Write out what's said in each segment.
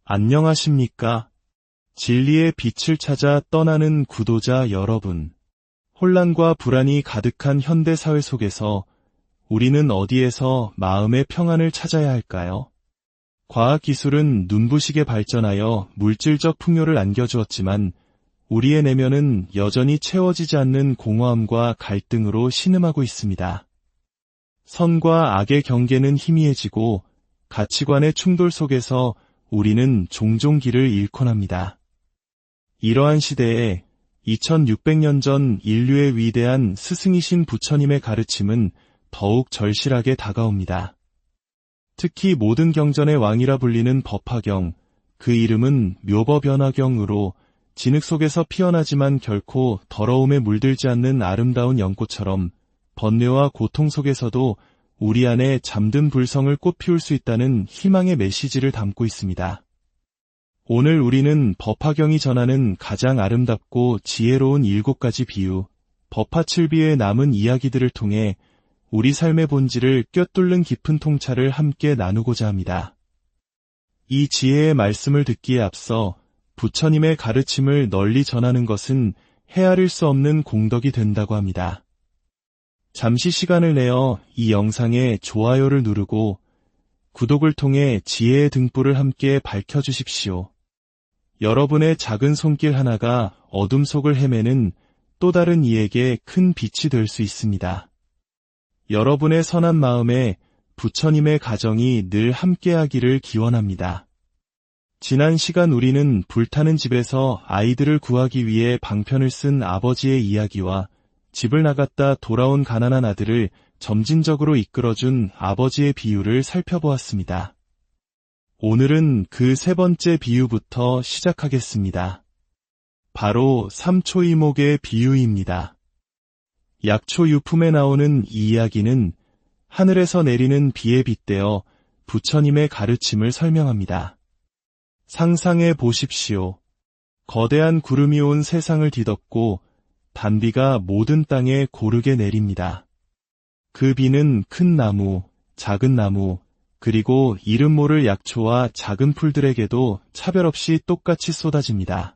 안녕하십니까? 진리의 빛을 찾아 떠나는 구도자 여러분. 혼란과 불안이 가득한 현대 사회 속에서 우리는 어디에서 마음의 평안을 찾아야 할까요? 과학기술은 눈부시게 발전하여 물질적 풍요를 안겨주었지만 우리의 내면은 여전히 채워지지 않는 공허함과 갈등으로 신음하고 있습니다. 선과 악의 경계는 희미해지고 가치관의 충돌 속에서 우리는 종종 길을 잃곤 합니다. 이러한 시대에 2600년 전 인류의 위대한 스승이신 부처님의 가르침은 더욱 절실하게 다가옵니다. 특히 모든 경전의 왕이라 불리는 법화경, 그 이름은 묘법연화경으로 진흙 속에서 피어나지만 결코 더러움에 물들지 않는 아름다운 연꽃처럼 번뇌와 고통 속에서도 우리 안에 잠든 불성을 꽃피울 수 있다는 희망의 메시지를 담고 있습니다. 오늘 우리는 법화경이 전하는 가장 아름답고 지혜로운 7가지 비유, 법화칠비의 남은 이야기들을 통해 우리 삶의 본질을 꿰뚫는 깊은 통찰을 함께 나누고자 합니다. 이 지혜의 말씀을 듣기에 앞서 부처님의 가르침을 널리 전하는 것은 헤아릴 수 없는 공덕이 된다고 합니다. 잠시 시간을 내어 이 영상에 좋아요를 누르고 구독을 통해 지혜의 등불을 함께 밝혀주십시오. 여러분의 작은 손길 하나가 어둠 속을 헤매는 또 다른 이에게 큰 빛이 될 수 있습니다. 여러분의 선한 마음에 부처님의 가정이 늘 함께하기를 기원합니다. 지난 시간 우리는 불타는 집에서 아이들을 구하기 위해 방편을 쓴 아버지의 이야기와 집을 나갔다 돌아온 가난한 아들을 점진적으로 이끌어준 아버지의 비유를 살펴보았습니다. 오늘은 그 3번째 비유부터 시작하겠습니다. 바로 삼초이목의 비유입니다. 약초 유품에 나오는 이 이야기는 하늘에서 내리는 비에 빗대어 부처님의 가르침을 설명합니다. 상상해 보십시오. 거대한 구름이 온 세상을 뒤덮고 단비가 모든 땅에 고르게 내립니다. 그 비는 큰 나무, 작은 나무, 그리고 이름 모를 약초와 작은 풀들에게도 차별 없이 똑같이 쏟아집니다.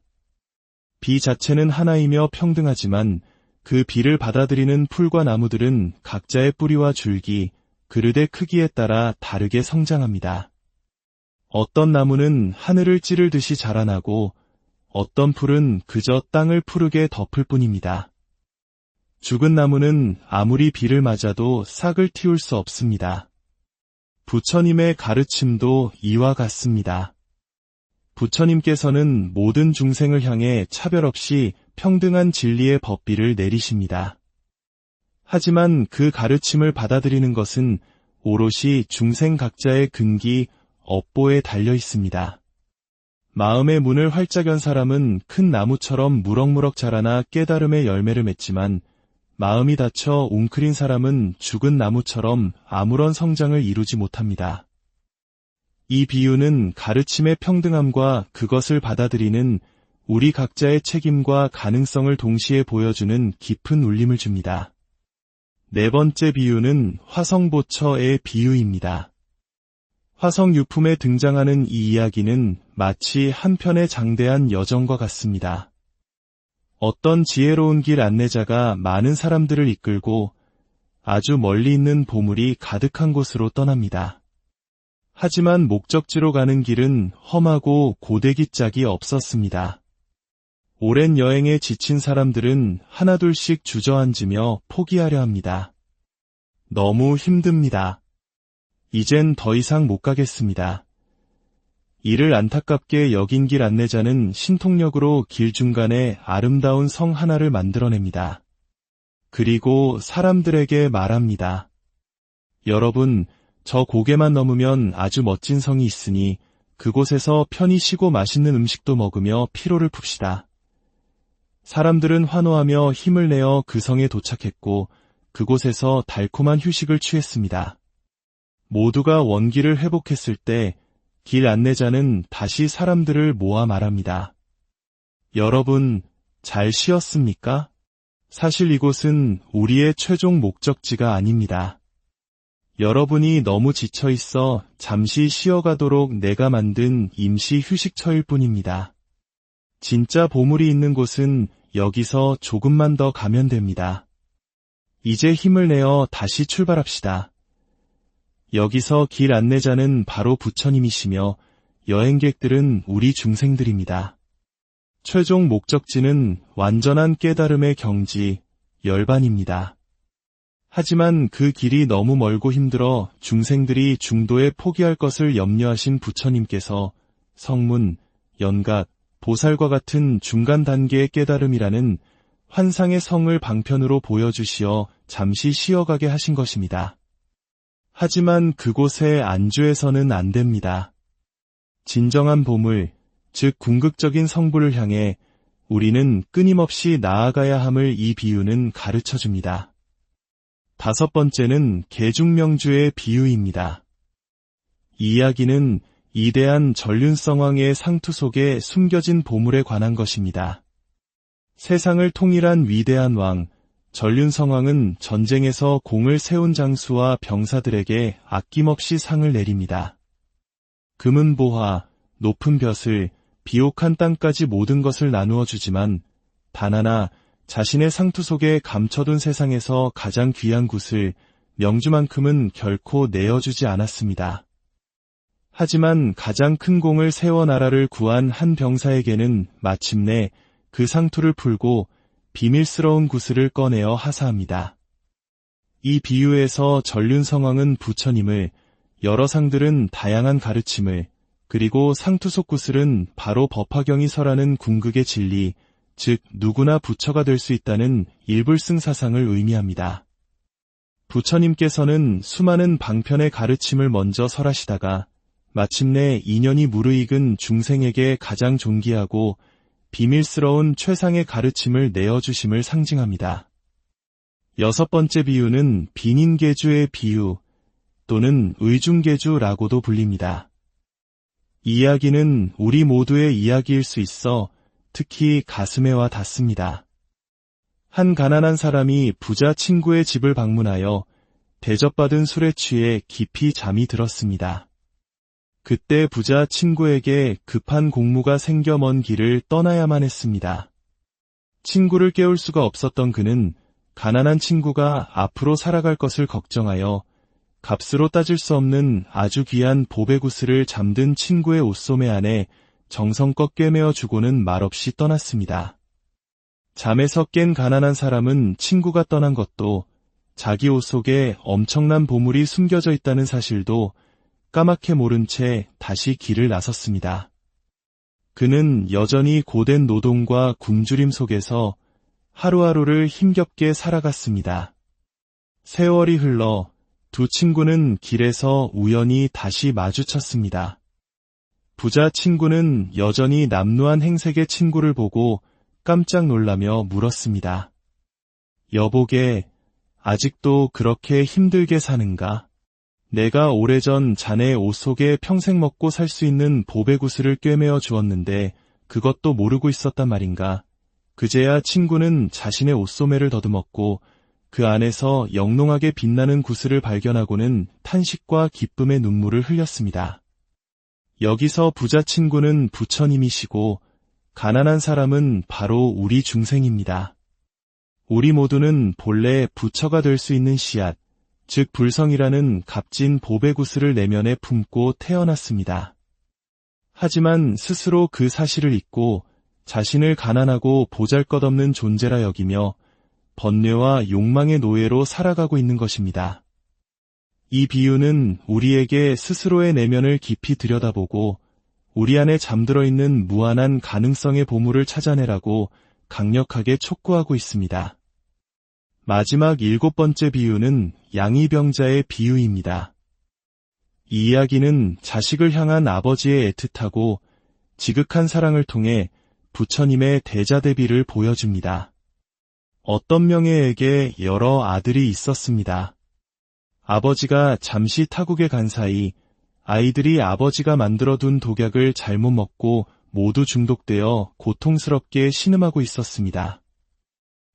비 자체는 하나이며 평등하지만 그 비를 받아들이는 풀과 나무들은 각자의 뿌리와 줄기, 그릇의 크기에 따라 다르게 성장합니다. 어떤 나무는 하늘을 찌를 듯이 자라나고 어떤 풀은 그저 땅을 푸르게 덮을 뿐입니다. 죽은 나무는 아무리 비를 맞아도 싹을 틔울 수 없습니다. 부처님의 가르침도 이와 같습니다. 부처님께서는 모든 중생을 향해 차별 없이 평등한 진리의 법비를 내리십니다. 하지만 그 가르침을 받아들이는 것은 오롯이 중생 각자의 근기, 업보에 달려 있습니다. 마음의 문을 활짝 연 사람은 큰 나무처럼 무럭무럭 자라나 깨달음의 열매를 맺지만 마음이 닫혀 웅크린 사람은 죽은 나무처럼 아무런 성장을 이루지 못합니다. 이 비유는 가르침의 평등함과 그것을 받아들이는 우리 각자의 책임과 가능성을 동시에 보여주는 깊은 울림을 줍니다. 4번째 비유는 화성보처의 비유입니다. 화성 유품에 등장하는 이 이야기는 마치 한편의 장대한 여정과 같습니다. 어떤 지혜로운 길 안내자가 많은 사람들을 이끌고 아주 멀리 있는 보물이 가득한 곳으로 떠납니다. 하지만 목적지로 가는 길은 험하고 고데기 짝이 없었습니다. 오랜 여행에 지친 사람들은 하나둘씩 주저앉으며 포기하려 합니다. 너무 힘듭니다. 이젠 더 이상 못 가겠습니다. 이를 안타깝게 여긴 길 안내자는 신통력으로 길 중간에 아름다운 성 하나를 만들어냅니다. 그리고 사람들에게 말합니다. 여러분, 저 고개만 넘으면 아주 멋진 성이 있으니 그곳에서 편히 쉬고 맛있는 음식도 먹으며 피로를 풉시다. 사람들은 환호하며 힘을 내어 그 성에 도착했고 그곳에서 달콤한 휴식을 취했습니다. 모두가 원기를 회복했을 때 길 안내자는 다시 사람들을 모아 말합니다. 여러분, 잘 쉬었습니까? 사실 이곳은 우리의 최종 목적지가 아닙니다. 여러분이 너무 지쳐 있어 잠시 쉬어가도록 내가 만든 임시 휴식처일 뿐입니다. 진짜 보물이 있는 곳은 여기서 조금만 더 가면 됩니다. 이제 힘을 내어 다시 출발합시다. 여기서 길 안내자는 바로 부처님이시며 여행객들은 우리 중생들입니다. 최종 목적지는 완전한 깨달음의 경지, 열반입니다. 하지만 그 길이 너무 멀고 힘들어 중생들이 중도에 포기할 것을 염려하신 부처님께서 성문, 연각, 보살과 같은 중간 단계의 깨달음이라는 환상의 성을 방편으로 보여주시어 잠시 쉬어가게 하신 것입니다. 하지만 그곳에 안주해서는 안 됩니다. 진정한 보물, 즉 궁극적인 성부를 향해 우리는 끊임없이 나아가야 함을 이 비유는 가르쳐줍니다. 5번째는 계중명주의 비유입니다. 이 이야기는 이대한 전륜성왕의 상투 속에 숨겨진 보물에 관한 것입니다. 세상을 통일한 위대한 왕, 전륜성왕은 전쟁에서 공을 세운 장수와 병사들에게 아낌없이 상을 내립니다. 금은 보화, 높은 벼슬, 비옥한 땅까지 모든 것을 나누어 주지만 단 하나 자신의 상투 속에 감춰둔 세상에서 가장 귀한 굿을 명주만큼은 결코 내어주지 않았습니다. 하지만 가장 큰 공을 세워 나라를 구한 한 병사에게는 마침내 그 상투를 풀고 비밀스러운 구슬을 꺼내어 하사합니다. 이 비유에서 전륜성왕은 부처님을, 여러 상들은 다양한 가르침을, 그리고 상투 속 구슬은 바로 법화경이 설하는 궁극의 진리, 즉 누구나 부처가 될 수 있다는 일불승사상을 의미합니다. 부처님께서는 수많은 방편의 가르침을 먼저 설하시다가 마침내 인연이 무르익은 중생에게 가장 존귀하고 비밀스러운 최상의 가르침을 내어주심을 상징합니다. 6번째 비유는 빈인계주의 비유 또는 의중계주라고도 불립니다. 이 이야기는 우리 모두의 이야기일 수 있어 특히 가슴에 와 닿습니다. 한 가난한 사람이 부자 친구의 집을 방문하여 대접받은 술에 취해 깊이 잠이 들었습니다. 그때 부자 친구에게 급한 공무가 생겨 먼 길을 떠나야만 했습니다. 친구를 깨울 수가 없었던 그는 가난한 친구가 앞으로 살아갈 것을 걱정하여 값으로 따질 수 없는 아주 귀한 보배구슬을 잠든 친구의 옷소매 안에 정성껏 꿰매어 주고는 말없이 떠났습니다. 잠에서 깬 가난한 사람은 친구가 떠난 것도 자기 옷 속에 엄청난 보물이 숨겨져 있다는 사실도 까맣게 모른 채 다시 길을 나섰습니다. 그는 여전히 고된 노동과 굶주림 속에서 하루하루를 힘겹게 살아갔습니다. 세월이 흘러 두 친구는 길에서 우연히 다시 마주쳤습니다. 부자 친구는 여전히 남루한 행색의 친구를 보고 깜짝 놀라며 물었습니다. 여보게, 아직도 그렇게 힘들게 사는가? 내가 오래전 자네의 옷 속에 평생 먹고 살 수 있는 보배구슬을 꿰매어 주었는데 그것도 모르고 있었단 말인가? 그제야 친구는 자신의 옷소매를 더듬었고 그 안에서 영롱하게 빛나는 구슬을 발견하고는 탄식과 기쁨의 눈물을 흘렸습니다. 여기서 부자 친구는 부처님이시고 가난한 사람은 바로 우리 중생입니다. 우리 모두는 본래 부처가 될 수 있는 씨앗, 즉 불성이라는 값진 보배구슬을 내면에 품고 태어났습니다. 하지만 스스로 그 사실을 잊고 자신을 가난하고 보잘것없는 존재라 여기며 번뇌와 욕망의 노예로 살아가고 있는 것입니다. 이 비유는 우리에게 스스로의 내면을 깊이 들여다보고 우리 안에 잠들어 있는 무한한 가능성의 보물을 찾아내라고 강력하게 촉구하고 있습니다. 마지막 7번째 비유는 양이병자의 비유입니다. 이 이야기는 자식을 향한 아버지의 애틋하고 지극한 사랑을 통해 부처님의 대자대비를 보여줍니다. 어떤 명예에게 여러 아들이 있었습니다. 아버지가 잠시 타국에 간 사이 아이들이 아버지가 만들어둔 독약을 잘못 먹고 모두 중독되어 고통스럽게 신음하고 있었습니다.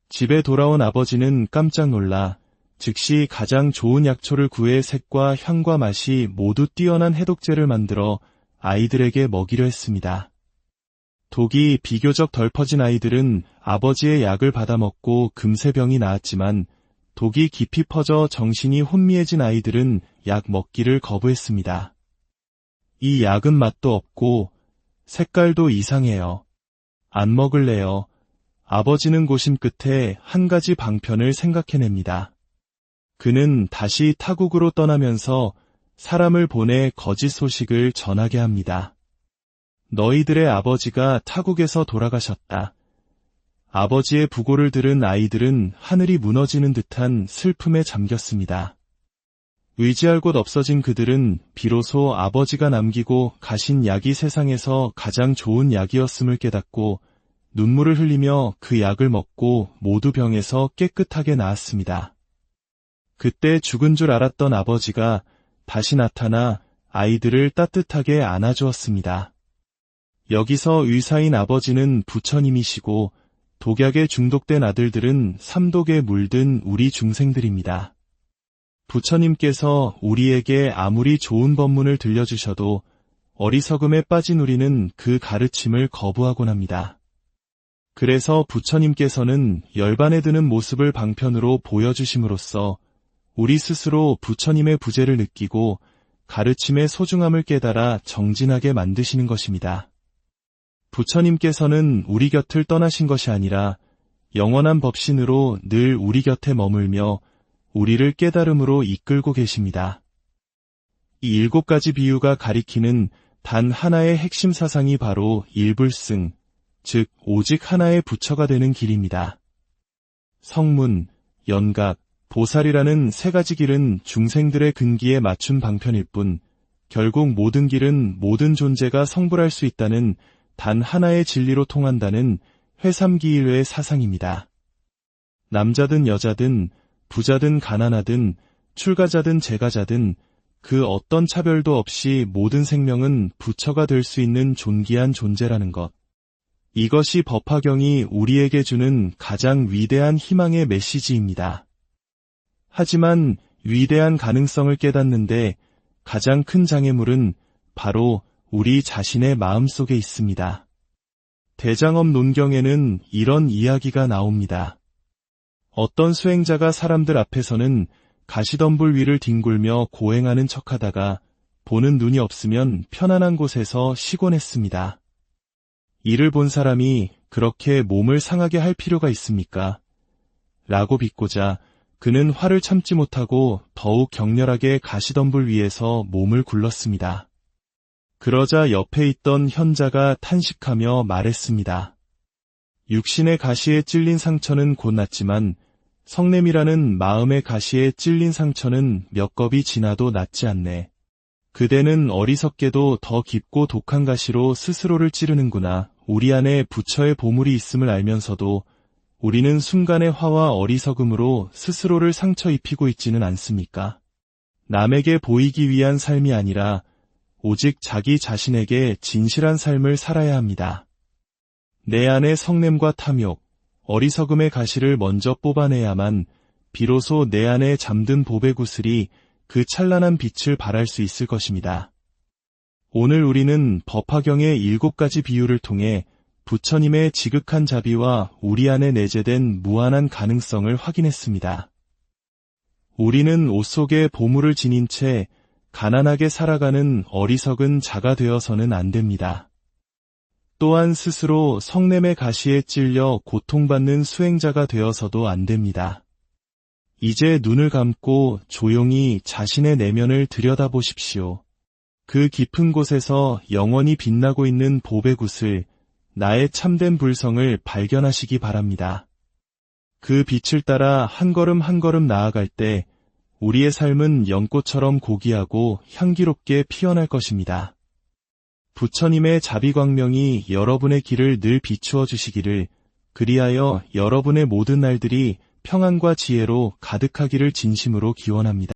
집에 돌아온 아버지는 깜짝 놀라 즉시 가장 좋은 약초를 구해 색과 향과 맛이 모두 뛰어난 해독제를 만들어 아이들에게 먹이려 했습니다. 독이 비교적 덜 퍼진 아이들은 아버지의 약을 받아먹고 금세 병이 나았지만 독이 깊이 퍼져 정신이 혼미해진 아이들은 약 먹기를 거부했습니다. 이 약은 맛도 없고 색깔도 이상해요. 안 먹을래요. 아버지는 고심 끝에 한 가지 방편을 생각해냅니다. 그는 다시 타국으로 떠나면서 사람을 보내 거짓 소식을 전하게 합니다. 너희들의 아버지가 타국에서 돌아가셨다. 아버지의 부고를 들은 아이들은 하늘이 무너지는 듯한 슬픔에 잠겼습니다. 의지할 곳 없어진 그들은 비로소 아버지가 남기고 가신 약이 세상에서 가장 좋은 약이었음을 깨닫고 눈물을 흘리며 그 약을 먹고 모두 병에서 깨끗하게 나았습니다. 그때 죽은 줄 알았던 아버지가 다시 나타나 아이들을 따뜻하게 안아주었습니다. 여기서 의사인 아버지는 부처님이시고 독약에 중독된 아들들은 삼독에 물든 우리 중생들입니다. 부처님께서 우리에게 아무리 좋은 법문을 들려주셔도 어리석음에 빠진 우리는 그 가르침을 거부하곤 합니다. 그래서 부처님께서는 열반에 드는 모습을 방편으로 보여주심으로써 우리 스스로 부처님의 부재를 느끼고 가르침의 소중함을 깨달아 정진하게 만드시는 것입니다. 부처님께서는 우리 곁을 떠나신 것이 아니라 영원한 법신으로 늘 우리 곁에 머물며 우리를 깨달음으로 이끌고 계십니다. 이 7가지 비유가 가리키는 단 하나의 핵심 사상이 바로 일불승, 즉 오직 하나의 부처가 되는 길입니다. 성문, 연각, 보살이라는 3가지 길은 중생들의 근기에 맞춘 방편일 뿐 결국 모든 길은 모든 존재가 성불할 수 있다는 단 하나의 진리로 통한다는 회삼기일의 사상입니다. 남자든 여자든 부자든 가난하든 출가자든 재가자든 그 어떤 차별도 없이 모든 생명은 부처가 될 수 있는 존귀한 존재라는 것. 이것이 법화경이 우리에게 주는 가장 위대한 희망의 메시지입니다. 하지만 위대한 가능성을 깨닫는데 가장 큰 장애물은 바로 우리 자신의 마음속에 있습니다. 대장엄 논경에는 이런 이야기가 나옵니다. 어떤 수행자가 사람들 앞에서는 가시덤불 위를 뒹굴며 고행하는 척하다가 보는 눈이 없으면 편안한 곳에서 쉬곤 했습니다. 이를 본 사람이 그렇게 몸을 상하게 할 필요가 있습니까? 라고 빚고자 그는 화를 참지 못하고 더욱 격렬하게 가시덤불 위에서 몸을 굴렀습니다. 그러자 옆에 있던 현자가 탄식하며 말했습니다. 육신의 가시에 찔린 상처는 곧 낫지만 성냄이라는 마음의 가시에 찔린 상처는 몇 겁이 지나도 낫지 않네. 그대는 어리석게도 더 깊고 독한 가시로 스스로를 찌르는구나. 우리 안에 부처의 보물이 있음을 알면서도 우리는 순간의 화와 어리석음으로 스스로를 상처 입히고 있지는 않습니까? 남에게 보이기 위한 삶이 아니라 오직 자기 자신에게 진실한 삶을 살아야 합니다. 내 안의 성냄과 탐욕, 어리석음의 가시를 먼저 뽑아내야만 비로소 내 안에 잠든 보배 구슬이 그 찬란한 빛을 발할 수 있을 것입니다. 오늘 우리는 법화경의 7가지 비유를 통해 부처님의 지극한 자비와 우리 안에 내재된 무한한 가능성을 확인했습니다. 우리는 옷 속에 보물을 지닌 채 가난하게 살아가는 어리석은 자가 되어서는 안 됩니다. 또한 스스로 성냄의 가시에 찔려 고통받는 수행자가 되어서도 안 됩니다. 이제 눈을 감고 조용히 자신의 내면을 들여다보십시오. 그 깊은 곳에서 영원히 빛나고 있는 보배굿을 나의 참된 불성을 발견하시기 바랍니다. 그 빛을 따라 한 걸음 한 걸음 나아갈 때 우리의 삶은 연꽃처럼 고귀하고 향기롭게 피어날 것입니다. 부처님의 자비광명이 여러분의 길을 늘 비추어 주시기를, 그리하여 여러분의 모든 날들이 평안과 지혜로 가득하기를 진심으로 기원합니다.